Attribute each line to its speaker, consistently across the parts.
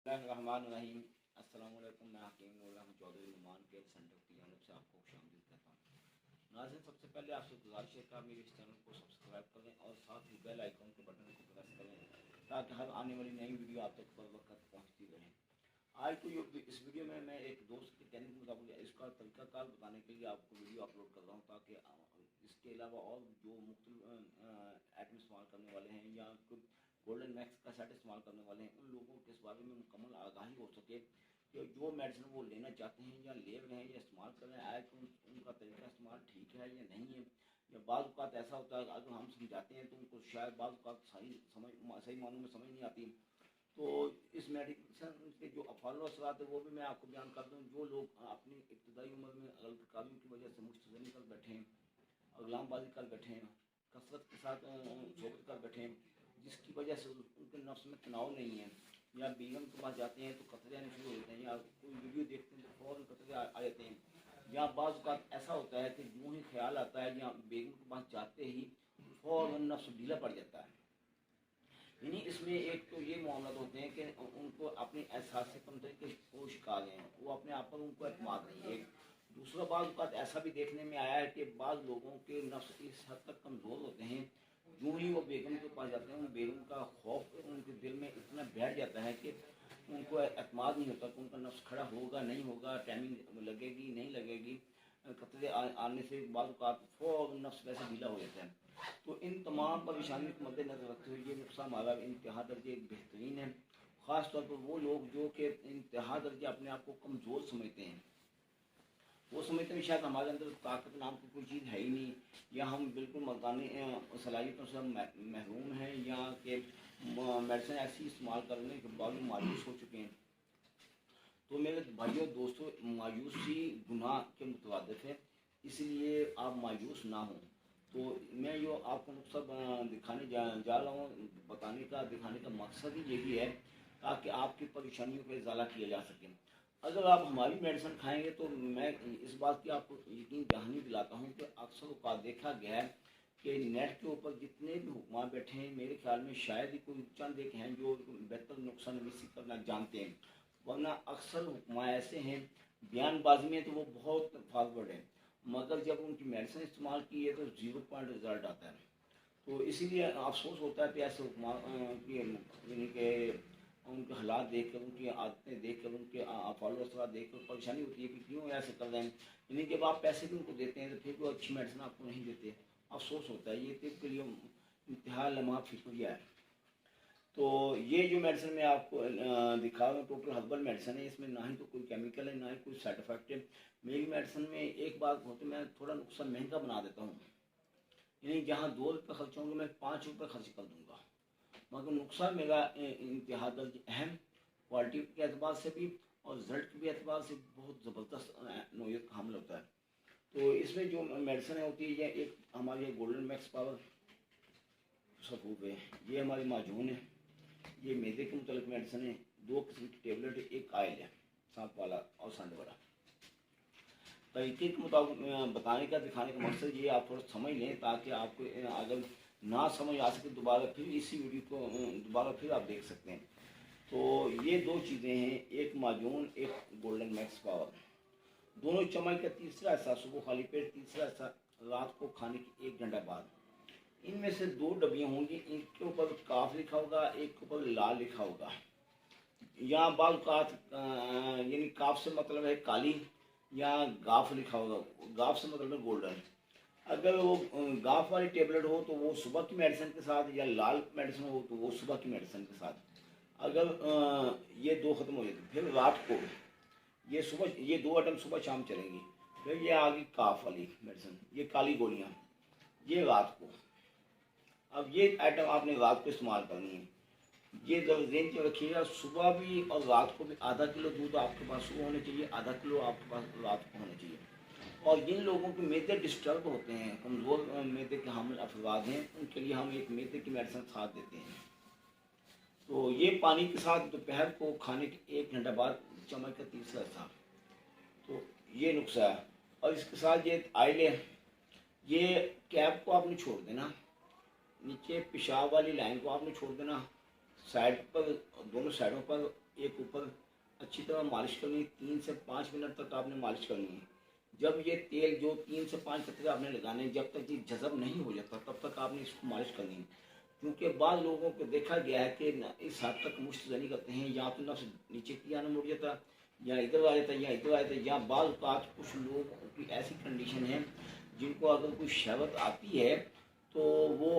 Speaker 1: रहमान अस्सलाम वालेकुम। मैं हकीम चौधरी नुमान के सेंटर की जानब से आपको खुशामदीद कहता हूँ। नाज़रीन, सबसे पहले आपसे गुजारिश है कि आप मेरे इस चैनल को सब्सक्राइब करें और साथ ही बेल आइकन के बटन को प्रेस करें ताकि हर आने वाली नई वीडियो आप तक बर वक्त पहुँचती रहे। आज तो इस वीडियो में मैं एक दोस्त के कहने के मुताबिक इसका तरीक़ाकार बताने के लिए आपको वीडियो अपलोड कर रहा हूँ, ताकि इसके अलावा और जो मुख्तलिफ आइटम इस्तेमाल करने वाले हैं या गोल्डन मैक्स का सेट इस्तेमाल करने वाले हैं, उन लोगों के इस बारे में मुकम्मल आगाही हो सके कि जो मेडिसिन वो लेना चाहते हैं या ले रहे हैं या इस्तेमाल कर रहे हैं, आए तो उनका तरीका इस्तेमाल ठीक है या नहीं है। या बाज़ औक़ात ऐसा होता है अगर हम समझाते हैं तो उनको शायद बाज़ औक़ात सही मानों में समझ नहीं आती। तो इस मेडिसिन के जो अफाल असरात है वो भी मैं आपको बयान कर दूँ। जो लोग अपनी इब्तदाई उम्र में गलतकारियों की वजह से मुस्तज़नी कर बैठे हैं, अगलामबाजी कर बैठे हैं, कसरत के साथ सोबत कर बैठे हैं, जिसकी वजह से उनके नफ्स में तनाव नहीं है, या बेगम के पास जाते हैं तो कतरे आने शुरू हो जाते हैं, या कोई वीडियो देखते हैं तो फ़ौरन कतरे आ जाते हैं, या बाज़ औक़ात ऐसा होता है कि यूँ ही ख्याल आता है या बेगम के पास जाते ही फ़ौरन नफ्स ढीला पड़ जाता है। यानी इसमें एक तो ये मामला होते हैं कि उनको अपनी एहसास कमतरी के वो शिकार हैं, वो अपने आप पर उनको एतमाद नहीं है। दूसरा बात ऐसा भी देखने में आया है कि बाज़ लोगों के नफ्स इस हद तक कमज़ोर होते हैं, यूँ ही वो बेगम के पास जाते हैं, उन बेगम का खौफ उनके दिल में इतना बैठ जाता है कि उनको एतमाद नहीं होता कि उनका नफ्स खड़ा होगा नहीं होगा, टाइमिंग लगेगी नहीं लगेगी, कतरे आने से बाद फ़ौरन नफ्स वैसे ढीला हो जाता है। तो इन तमाम परेशानियों को मद्देनज़र रखते हुए ये नुस्खा हमारा इंतहा दर्जे बेहतरीन है। ख़ास तौर पर वो लोग जो कि इंतहा दर्जे अपने आप को कमज़ोर समझते हैं, वो समझते हैं शायद हमारे अंदर ताकत नाम की कोई चीज़ है ही नहीं, या हम बिल्कुल मर्दानी सलाहियतों से महरूम हैं, या कि मेडिसिन ऐसी इस्तेमाल करने के बाद मायूस हो चुके हैं। तो मेरे भाइयों दोस्तों, मायूसी गुनाह के मुतरादिफ है, इसलिए आप मायूस ना हों। तो मैं जो आपको नुस्खा दिखाने जा रहा हूँ, दिखाने का मकसद ही यही है ताकि आपकी परेशानियों का इजाला किया जा सके। अगर आप हमारी मेडिसिन खाएंगे तो मैं इस बात की आपको यकीन दहानी दिलाता हूँ कि अक्सर औक़ात देखा गया है कि नेट के ऊपर जितने भी हुक्मा बैठे हैं, मेरे ख्याल में शायद ही कोई चंद एक हैं जो बेहतर नुस्खा नवीसी करना जानते हैं, वरना अक्सर हुक्मा ऐसे हैं बयानबाजी में तो वो बहुत फॉरवर्ड है, मगर जब उनकी मेडिसिन इस्तेमाल की है तो 0 पॉइंट रिज़ल्ट आता है। तो इसीलिए अफसोस होता है कि ऐसे हुक्मा यानी कि उनके हालात देख कर, उनकी आदतें देख कर, उनके अफाल असरात देख कर परेशानी होती है कि क्यों ऐसे कर रहे हैं। यानी जब आप पैसे भी उनको देते हैं तो फिर वो अच्छी मेडिसिन आपको नहीं देते, अफसोस होता है। ये तिब के लिए इंतहा लम्हा फिक्रिया है। तो ये जो मेडिसिन मैं आपको दिखा रहा हूँ टोटल हर्बल मेडिसिन है, इसमें ना ही तो कोई केमिकल है ना ही कोई साइड इफेक्ट है। मेरी मेडिसिन में एक बात होती है, मैं थोड़ा नुस्खा महंगा बना देता हूँ, यानी जहाँ 2 रुपये खर्च होंगे मैं 5 रुपये खर्च कर दूँगा, मगर नुस्खा मेरा इंतहा दर्ज अहम, क्वालिटी के अतबार से भी और रिजल्ट के भी अतबार से बहुत ज़बरदस्त नोयत का हमल होता है। तो इसमें जो मेडिसिन होती है, ये एक हमारी गोल्डन मैक्स पावर सबूत है, ये हमारी माजून है, ये मैदे के मुतल्लिक मेडिसिन है, 2 किस्म की टेबलेट है, एक आयल है सांप वाला और सांड वाला। तरीके के मुताबिक बताने का दिखाने का मकसद ये आप थोड़ा समझ लें ताकि आपको अगर ना समझ आ सके दोबारा फिर इसी वीडियो को दोबारा फिर आप देख सकते हैं। तो ये 2 चीज़ें हैं, एक माजून एक गोल्डन मैक्स पावर, दोनों चम्मच का तीसरा हिस्सा सुबह खाली पेट, तीसरा हिस्सा रात को खाने के 1 घंटा बाद। इनमें से 2 डब्बियाँ होंगी, एक के ऊपर काफ लिखा होगा, एक के ऊपर लाल लिखा होगा, या बाल काफ यानी काफ से मतलब है काली, या गाफ लिखा होगा, गाफ से मतलब है गोल्डन। अगर वो गाफ वाली टेबलेट हो तो वो सुबह की मेडिसिन के साथ, या लाल मेडिसिन हो तो वो सुबह की मेडिसिन के साथ। अगर ये 2 ख़त्म हो जाती फिर रात को ये सुबह, ये 2 आइटम सुबह शाम चलेंगी। फिर ये आ गई काफ वाली मेडिसिन, ये काली गोलियाँ, ये रात को। अब ये आइटम आपने रात को इस्तेमाल करनी है, ये ज़हन में रखिएगा, सुबह भी और रात को भी आधा किलो दूध आपके पास सुबह होना चाहिए, आधा किलो आपके पास रात को होना चाहिए। और जिन लोगों के मैदे डिस्टर्ब होते हैं, कमज़ोर मैदे के हामिल अफराद हैं, उनके लिए हम एक मैदे की मेडिसिन साथ देते हैं। तो ये पानी के साथ दोपहर को खाने के 1 घंटा बाद चम्मच का तीसरा हिस्सा। तो ये नुस्खा है। और इसके साथ ये आयल है, ये कैप को आपने छोड़ देना, नीचे पेशाब वाली लाइन को आपने छोड़ देना, साइड पर, दोनों साइडों पर, एक ऊपर अच्छी तरह मालिश करनी है। 3 से 5 मिनट तक आपने मालिश करनी है। जब ये तेल जो 3 से 5 मिनट तक आपने लगाने हैं, जब तक ये जज़ब नहीं हो जाता तब तक आपने इसको मालिश करनी है। क्योंकि बाद लोगों को देखा गया है कि इस हद तक मुश्तजनी करते हैं, या तो नफ्स नीचे की आना मुड़ जाता, या इधर आ जाता, या इधर आ जाता, या बाद आज कुछ लोगों की ऐसी कंडीशन है जिनको अगर कोई शहवत आती है तो वो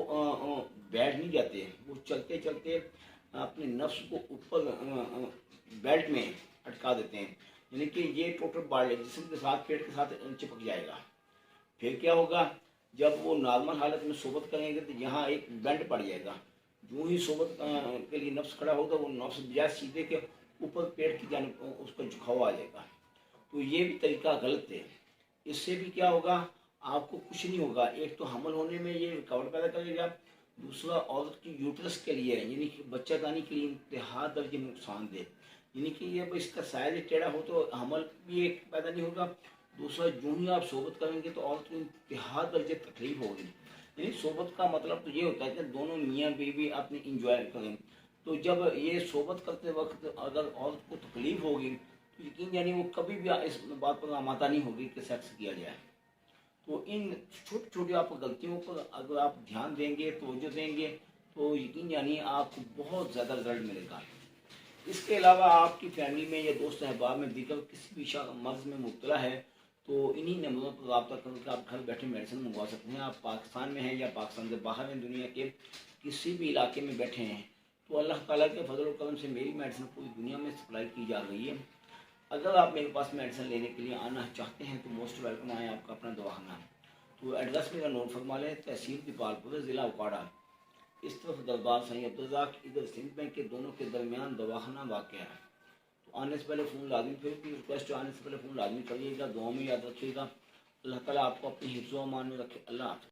Speaker 1: बैठ नहीं जाते, वो चलते चलते अपने नफ्स को ऊपर बेल्ट में अटका देते हैं, यानी कि ये टोटल बॉडी जिस्म के साथ पेट के साथ चिपक जाएगा। फिर क्या होगा, जब वो नॉर्मल हालत में सोबत करेंगे तो यहाँ एक बेंड पड़ जाएगा। जो ही सोबत के लिए नफ्स खड़ा होगा, वो नफ्स बजाय सीधे के ऊपर पेट की जानिब उसका झुकाव आ जाएगा। तो ये भी तरीका गलत है। इससे भी क्या होगा, आपको कुछ नहीं होगा। एक तो हमल होने में ये रुकावट पैदा करेगा, दूसरा औरत की यूट्रस के लिए यानी कि बच्चादानी के लिए इंतहा दर्जे नुकसान दे, यानी कि ये इसका साइज टेढ़ा हो तो हमल भी एक पैदा नहीं होगा। दूसरा, जो ही आप सोबत करेंगे तो औरत को इंतहा दर्जे तकलीफ होगी। यानी सोबत का मतलब तो ये होता है कि दोनों मियाँ बीवी अपने इंजॉय करें। तो जब ये सोबत करते वक्त अगर औरत को तकलीफ होगी तो यकीन यानी वो कभी भी इस बात पर आमादा नहीं होगी कि सेक्स किया जाए। तो इन छोटी छोटी आप गलतियों पर अगर आप ध्यान देंगे, तवज्जो देंगे, तो यकीन यानी आपको बहुत ज़्यादा रिजल्ट मिलेगा। इसके अलावा आपकी फैमिली में या दोस्त अहबाब में दीगर किसी भी मर्ज़ में मुब्तला है तो इन्हीं नंबरों पर रब्ता करके आप घर बैठे मेडिसिन मंगवा सकते हैं। आप पाकिस्तान में हैं या पाकिस्तान से बाहर हैं, दुनिया के किसी भी इलाके में बैठे हैं, तो अल्लाह ताला के फजल और करम से मेरी मेडिसिन पूरी दुनिया में सप्लाई की जा रही है। अगर आप मेरे पास मेडिसिन लेने के लिए आना चाहते हैं तो मोस्ट वेलकम आए, आपका अपना दवाखाना। तो एड्रेस मेरा नोट फरमा लें, तहसील दीपालपुर, ज़िला उकाड़ा। इस तरफ दरबार सही अब्दुल्रज़ाक, इधर सिंध बैंक के दोनों के दरमियान दवाखाना वाक़ है। तो आने से पहले फ़ोन लाजमी, फिर भी रिक्वेस्ट, आने से पहले फ़ोन लाजमी करिएगा। दुआ में याद रखिएगा। अल्लाह ताला आपको अपनी हिफ्ज़ व अमान में रखे। अल्लाह हाफ़िज़।